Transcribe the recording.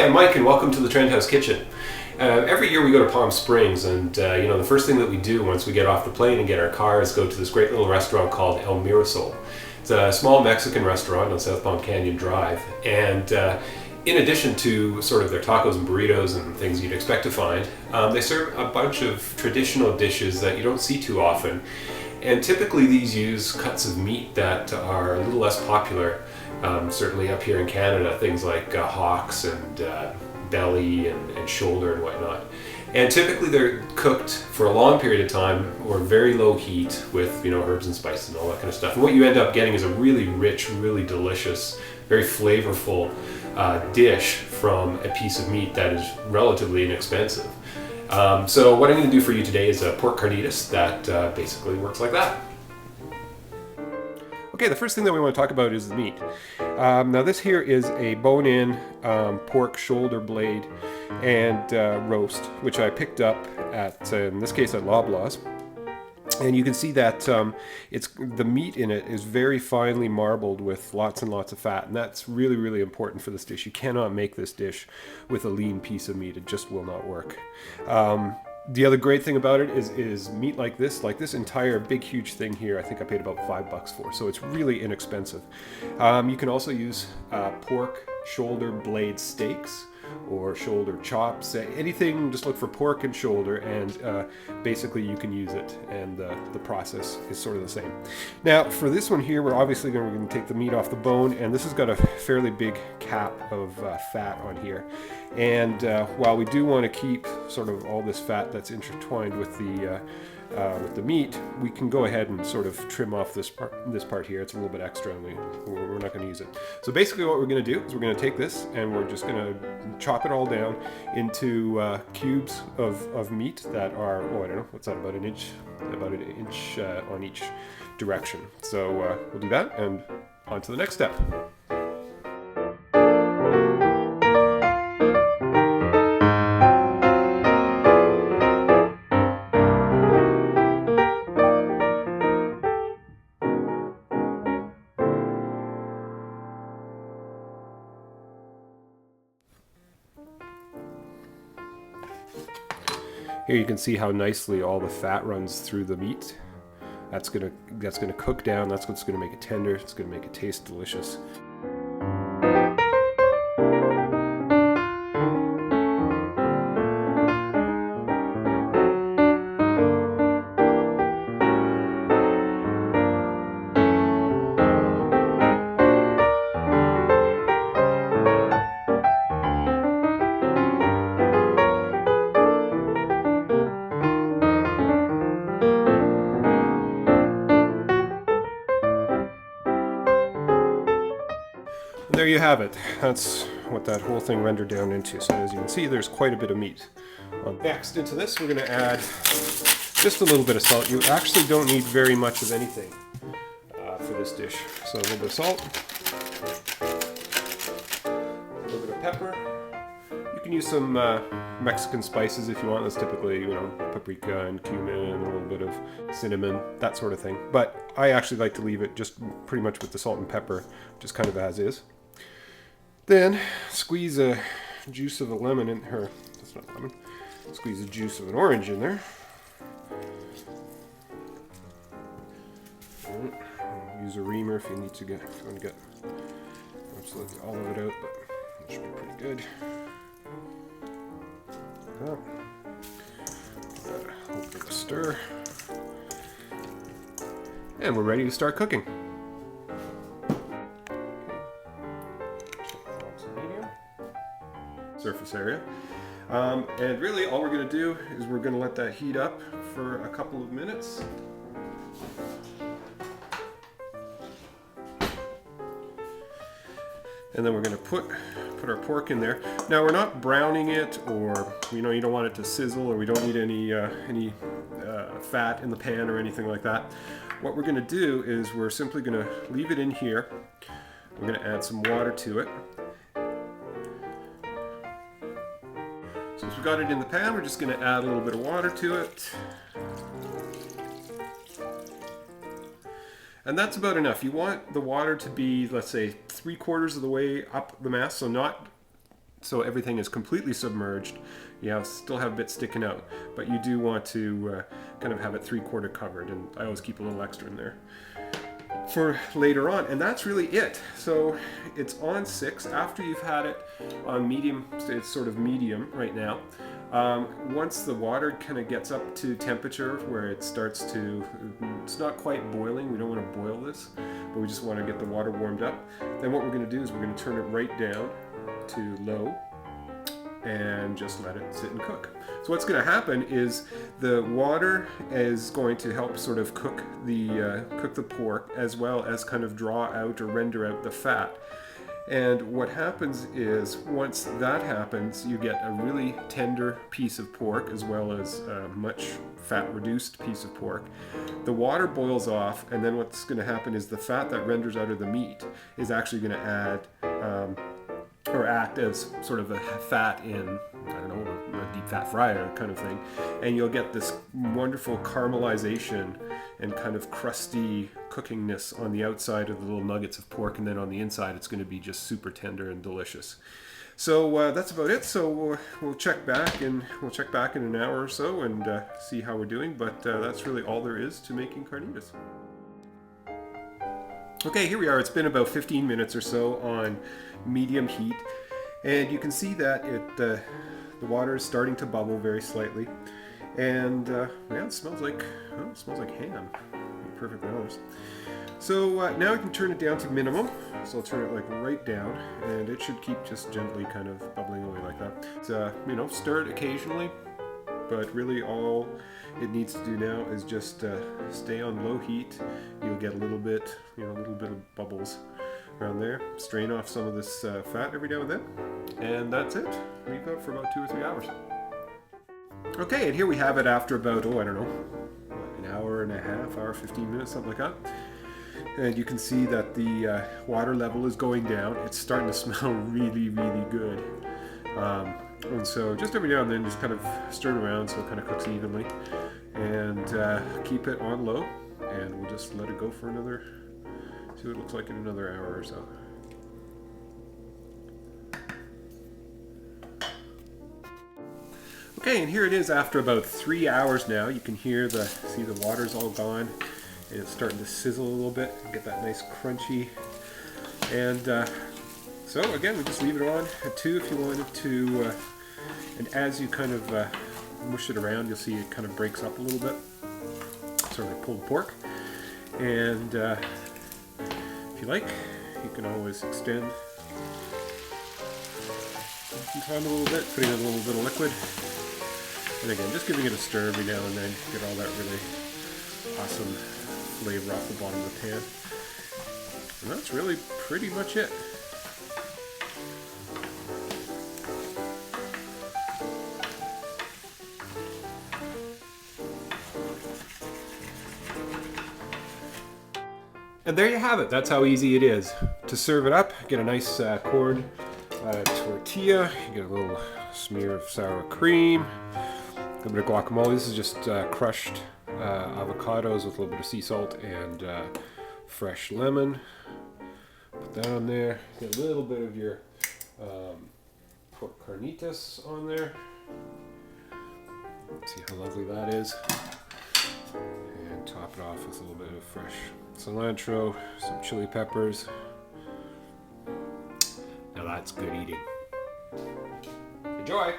I'm Mike, and welcome to the Trend House Kitchen. Every year we go to Palm Springs, and the first thing that we do once we get off the plane and get our car is go to this great little restaurant called El Mirasol. It's a small Mexican restaurant on South Palm Canyon Drive, and in addition to sort of their tacos and burritos and things you'd expect to find, they serve a bunch of traditional dishes that you don't see too often. And typically these use cuts of meat that are a little less popular, certainly up here in Canada, things like hocks and belly and shoulder and whatnot. And typically they're cooked for a long period of time or very low heat with herbs and spices and all that kind of stuff. And what you end up getting is a really rich, really delicious, very flavorful dish from a piece of meat that is relatively inexpensive. So what I'm going to do for you today is a pork carnitas that basically works like that. Okay, the first thing that we want to talk about is the meat. Now this here is a bone-in pork shoulder blade and roast, which I picked up at, in this case, at Loblaws. And you can see that the meat in it is very finely marbled with lots and lots of fat, and that's really, really important for this dish. You cannot make this dish with a lean piece of meat. It just will not work. The other great thing about it is meat like this entire big huge thing here, I think I paid about $5 for, so it's really inexpensive. You can also use pork shoulder blade steaks or shoulder chops, anything. Just look for pork and shoulder, and basically you can use it, and the process is sort of the same. Now for this one here, we're obviously going to take the meat off the bone, and this has got a fairly big cap of fat on here. And while we do want to keep sort of all this fat that's intertwined with the meat, we can go ahead and sort of trim off this part here. It's a little bit extra, and we're not going to use it. So basically what we're going to do is we're going to take this and we're just going to chop it all down into cubes of meat that are, I don't know, what's that, about an inch on each direction. So we'll do that, and on to the next step. Here you can see how nicely all the fat runs through the meat. That's gonna cook down. That's what's gonna make it tender. It's gonna make it taste delicious. There you have it. That's what that whole thing rendered down into. So as you can see, there's quite a bit of meat. Next, into this, we're going to add just a little bit of salt. You actually don't need very much of anything for this dish. So a little bit of salt, a little bit of pepper. You can use some Mexican spices if you want. That's typically, paprika and cumin and a little bit of cinnamon, that sort of thing. But I actually like to leave it just pretty much with the salt and pepper, just kind of as is. Then squeeze a juice of a lemon in her. That's not lemon. Squeeze the juice of an orange in there. Use a reamer if you need to get absolutely all of it out, but it should be pretty good. A little bit of stir, and we're ready to start cooking. Surface area. And really all we're going to do is we're going to let that heat up for a couple of minutes. And then we're going to put our pork in there. Now we're not browning it, or you don't want it to sizzle, or we don't need any fat in the pan or anything like that. What we're going to do is we're simply going to leave it in here. We're going to add some water to it. So as we got it in the pan, we're just going to add a little bit of water to it. And that's about enough. You want the water to be, let's say, 3/4 of the way up the mass, so not so everything is completely submerged. You still have bits sticking out, but you do want to kind of have it 3/4 covered, and I always keep a little extra in there for later on. And that's really it. So it's on 6 after you've had it on medium. It's sort of medium right now. Once the water kind of gets up to temperature where it starts to, it's not quite boiling, we don't want to boil this, but we just want to get the water warmed up, then what we're going to do is we're going to turn it right down to low and just let it sit and cook. So what's going to happen is the water is going to help sort of cook the pork, as well as kind of draw out or render out the fat. And what happens is, once that happens, you get a really tender piece of pork, as well as a much fat reduced piece of pork. The water boils off, and then what's going to happen is the fat that renders out of the meat is actually going to add or act as sort of a fat in, I don't know, a deep fat fryer kind of thing. And you'll get this wonderful caramelization and kind of crusty cookingness on the outside of the little nuggets of pork, and then on the inside it's going to be just super tender and delicious. So that's about it. So we'll check back in an hour or so and see how we're doing. But that's really all there is to making carnitas. Okay, here we are. It's been about 15 minutes or so on medium heat, and you can see that the water is starting to bubble very slightly, and yeah, it smells like ham. To be perfectly honest. So now we can turn it down to minimum. So I'll turn it like right down, and it should keep just gently kind of bubbling away like that. So, stir it occasionally, but really all it needs to do now is just stay on low heat. You'll get a little bit of bubbles around there. Strain off some of this fat every now and then, and that's it. Leave it for about 2 or 3 hours. Okay, and here we have it after about, I don't know, an hour and a half, hour 15 minutes, something like that. And you can see that the water level is going down. It's starting to smell really, really good. And so just every now and then just kind of stir it around so it kind of cooks evenly, and keep it on low, and we'll just let it go for another, see what it looks like in another hour or so. Okay, and here it is after about 3 hours now. You can see the water's all gone, and it's starting to sizzle a little bit, get that nice crunchy. And so again, we just leave it on at 2 if you wanted to, and as you kind of mush it around, you'll see it kind of breaks up a little bit, sort of like pulled pork. And if you like, you can always extend some time a little bit, putting in a little bit of liquid. And again, just giving it a stir every now and then, get all that really awesome flavor off the bottom of the pan. And that's really pretty much it. And there you have it. That's how easy it is. To serve it up, get a nice corn tortilla, you get a little smear of sour cream, a little bit of guacamole. This is just crushed avocados with a little bit of sea salt and fresh lemon. Put that on there. Get a little bit of your pork carnitas on there. Let's see how lovely that is. And top it off with a little bit of fresh cilantro, some chili peppers. Now that's good eating. Enjoy!